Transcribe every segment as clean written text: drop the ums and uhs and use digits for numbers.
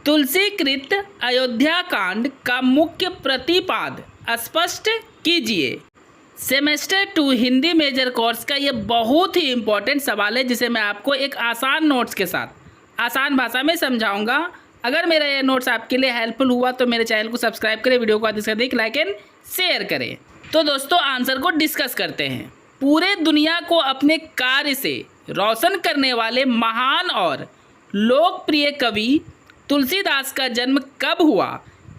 तुलसीकृत अयोध्या कांड का मुख्य प्रतिपाद स्पष्ट कीजिए। सेमेस्टर 2 हिंदी मेजर कोर्स का ये बहुत ही इम्पोर्टेंट सवाल है जिसे मैं आपको एक आसान नोट्स के साथ आसान भाषा में समझाऊंगा। अगर मेरा ये नोट्स आपके लिए हेल्पफुल हुआ तो मेरे चैनल को सब्सक्राइब करें, वीडियो को अधिक से अधिक लाइक एंड शेयर करें। तो दोस्तों आंसर को डिस्कस करते हैं। पूरे दुनिया को अपने कार्य से रोशन करने वाले महान और लोकप्रिय कवि तुलसीदास का जन्म कब हुआ,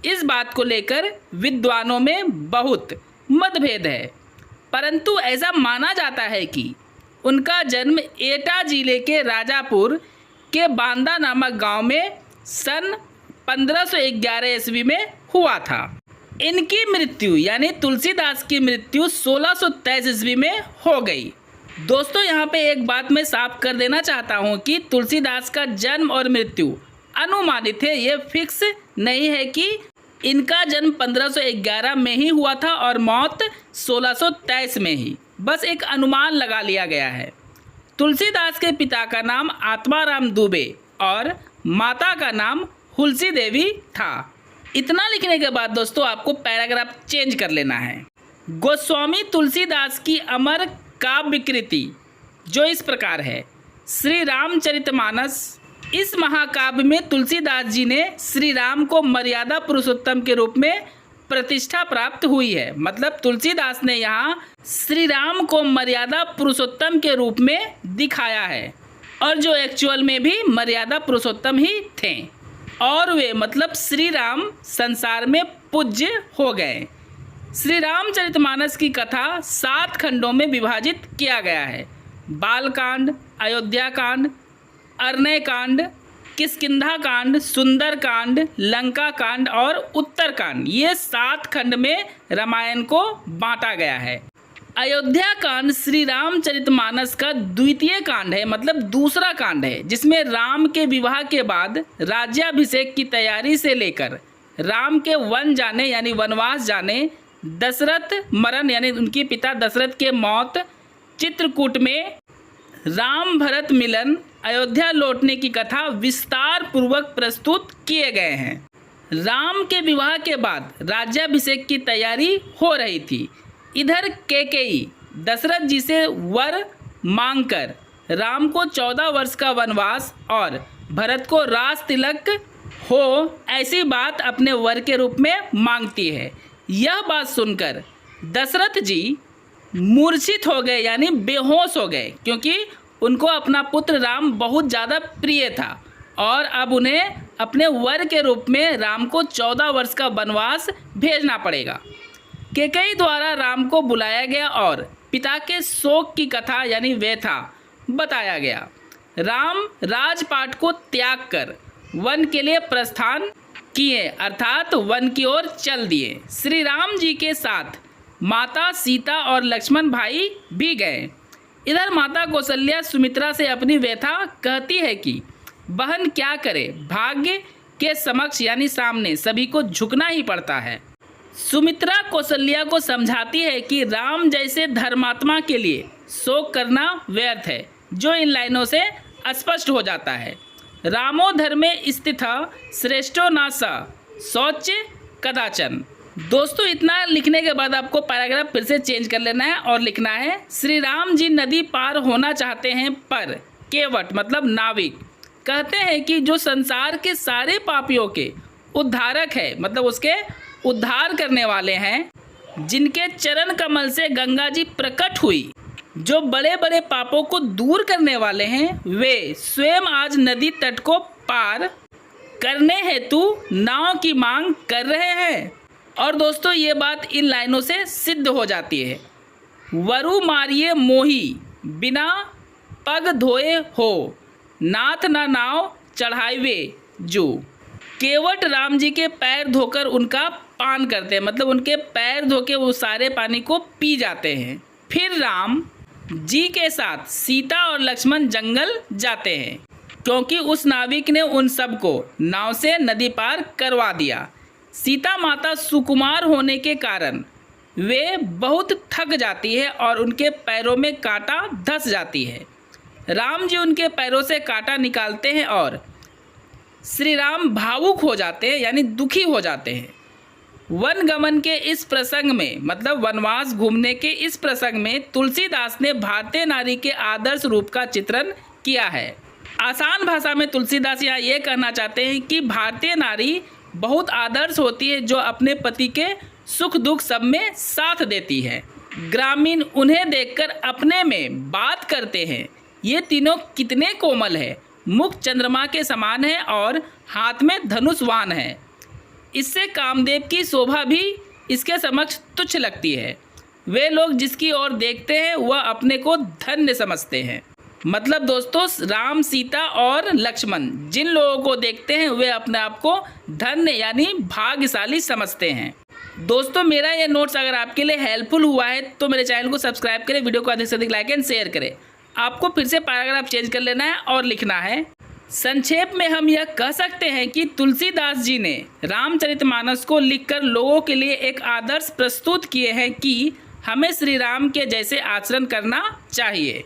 इस बात को लेकर विद्वानों में बहुत मतभेद है, परंतु ऐसा माना जाता है कि उनका जन्म एटा जिले के राजापुर के बांदा नामक गांव में सन 1511 ईस्वी में हुआ था। इनकी मृत्यु यानी तुलसीदास की मृत्यु 1623 ईस्वी में हो गई। दोस्तों यहाँ पे एक बात मैं साफ कर देना चाहता हूँ कि तुलसीदास का जन्म और मृत्यु अनुमानित है, ये फिक्स नहीं है कि इनका जन्म 1511 में ही हुआ था और मौत 1623 में ही, बस एक अनुमान लगा लिया गया है। तुलसीदास के पिता का नाम आत्माराम दुबे और माता का नाम हुलसी देवी था। इतना लिखने के बाद दोस्तों आपको पैराग्राफ चेंज कर लेना है। गोस्वामी तुलसीदास की अमर काव्य कृति जो इस प्रकार है। श्री रामचरितमानस। इस महाकाव्य में तुलसीदास जी ने श्री राम को मर्यादा पुरुषोत्तम के रूप में प्रतिष्ठा प्राप्त हुई है। मतलब तुलसीदास ने यहाँ श्री राम को मर्यादा पुरुषोत्तम के रूप में दिखाया है और जो एक्चुअल में भी मर्यादा पुरुषोत्तम ही थे और वे मतलब श्री राम संसार में पूज्य हो गए। श्री रामचरितमानस की कथा 7 खंडों में विभाजित किया गया है। बालकांड, अयोध्या कांड, अरण्य कांड, किष्किंधा कांड, सुंदर कांड, लंका कांड और उत्तर कांड, ये 7 खंड में रामायण को बांटा गया है। अयोध्या कांड श्री रामचरितमानस का द्वितीय कांड है, मतलब दूसरा कांड है, जिसमें राम के विवाह के बाद राज्याभिषेक की तैयारी से लेकर राम के वन जाने यानी वनवास जाने, दशरथ मरण यानी उनके पिता दशरथ के मौत, चित्रकूट में राम भरत मिलन, अयोध्या लौटने की कथा विस्तार पूर्वक प्रस्तुत किए गए हैं। राम के विवाह के बाद राज्याभिषेक की तैयारी हो रही थी। इधर कैकेयी दशरथ जी से वर मांगकर राम को 14 वर्ष का वनवास और भरत को राज तिलक हो ऐसी बात अपने वर के रूप में मांगती है। यह बात सुनकर दशरथ जी मूर्छित हो गए यानी बेहोश हो गए, क्योंकि उनको अपना पुत्र राम बहुत ज़्यादा प्रिय था और अब उन्हें अपने वर के रूप में राम को 14 वर्ष का वनवास भेजना पड़ेगा। कैकेयी द्वारा राम को बुलाया गया और पिता के शोक की कथा यानी व्यथा बताया गया। राम राजपाट को त्याग कर वन के लिए प्रस्थान किए, अर्थात वन की ओर चल दिए। श्री राम जी के साथ माता सीता और लक्ष्मण भाई भी गए। इधर माता कौशल्या सुमित्रा से अपनी व्यथा कहती है कि बहन क्या करे, भाग्य के समक्ष यानी सामने सभी को झुकना ही पड़ता है। सुमित्रा कौशल्या को समझाती है कि राम जैसे धर्मात्मा के लिए शोक करना व्यर्थ है, जो इन लाइनों से स्पष्ट हो जाता है। रामो धर्मे स्थितः श्रेष्ठो न स शौच कदाचन। दोस्तों इतना लिखने के बाद आपको पैराग्राफ फिर से चेंज कर लेना है और लिखना है श्री राम जी नदी पार होना चाहते हैं पर केवट मतलब नाविक कहते हैं कि जो संसार के सारे पापियों के उद्धारक है, मतलब उसके उद्धार करने वाले हैं, जिनके चरण कमल से गंगा जी प्रकट हुई, जो बड़े बड़े पापों को दूर करने वाले हैं, वे स्वयं आज नदी तट को पार करने हेतु नाव की मांग कर रहे हैं। और दोस्तों ये बात इन लाइनों से सिद्ध हो जाती है। वरु मारिये मोही बिना पग धोए हो, नाथ ना नाव चढ़ाईवे जो। केवट राम जी के पैर धोकर उनका पान करते हैं, मतलब उनके पैर धो के वो सारे पानी को पी जाते हैं। फिर राम जी के साथ सीता और लक्ष्मण जंगल जाते हैं, क्योंकि उस नाविक ने उन सबको नाव से नदी पार करवा दिया। सीता माता सुकुमार होने के कारण वे बहुत थक जाती है और उनके पैरों में कांटा धंस जाती है। राम जी उनके पैरों से कांटा निकालते हैं और श्री राम भावुक हो जाते हैं यानी दुखी हो जाते हैं। वन गमन के इस प्रसंग में मतलब वनवास घूमने के इस प्रसंग में तुलसीदास ने भारतीय नारी के आदर्श रूप का चित्रण किया है। आसान भाषा में तुलसीदास यहाँ ये कहना चाहते हैं कि भारतीय नारी बहुत आदर्श होती है जो अपने पति के सुख दुख सब में साथ देती है। ग्रामीण उन्हें देखकर अपने में बात करते हैं। ये तीनों कितने कोमल है, मुख चंद्रमा के समान है और हाथ में धनुषवान है। इससे कामदेव की शोभा भी इसके समक्ष तुच्छ लगती है। वे लोग जिसकी ओर देखते हैं वह अपने को धन्य समझते हैं। मतलब दोस्तों राम, सीता और लक्ष्मण जिन लोगों को देखते हैं वे अपने आप को धन्य यानी भाग्यशाली समझते हैं। दोस्तों मेरा ये नोट्स अगर आपके लिए हेल्पफुल हुआ है तो मेरे चैनल को सब्सक्राइब करें, वीडियो को अधिक से अधिक लाइक एंड शेयर करें। आपको फिर से पैराग्राफ चेंज कर लेना है और लिखना है। संक्षेप में हम यह कह सकते हैं कि तुलसीदास जी ने रामचरितमानस को लिखकर लोगों के लिए एक आदर्श प्रस्तुत किए हैं कि हमें श्री राम के जैसे आचरण करना चाहिए।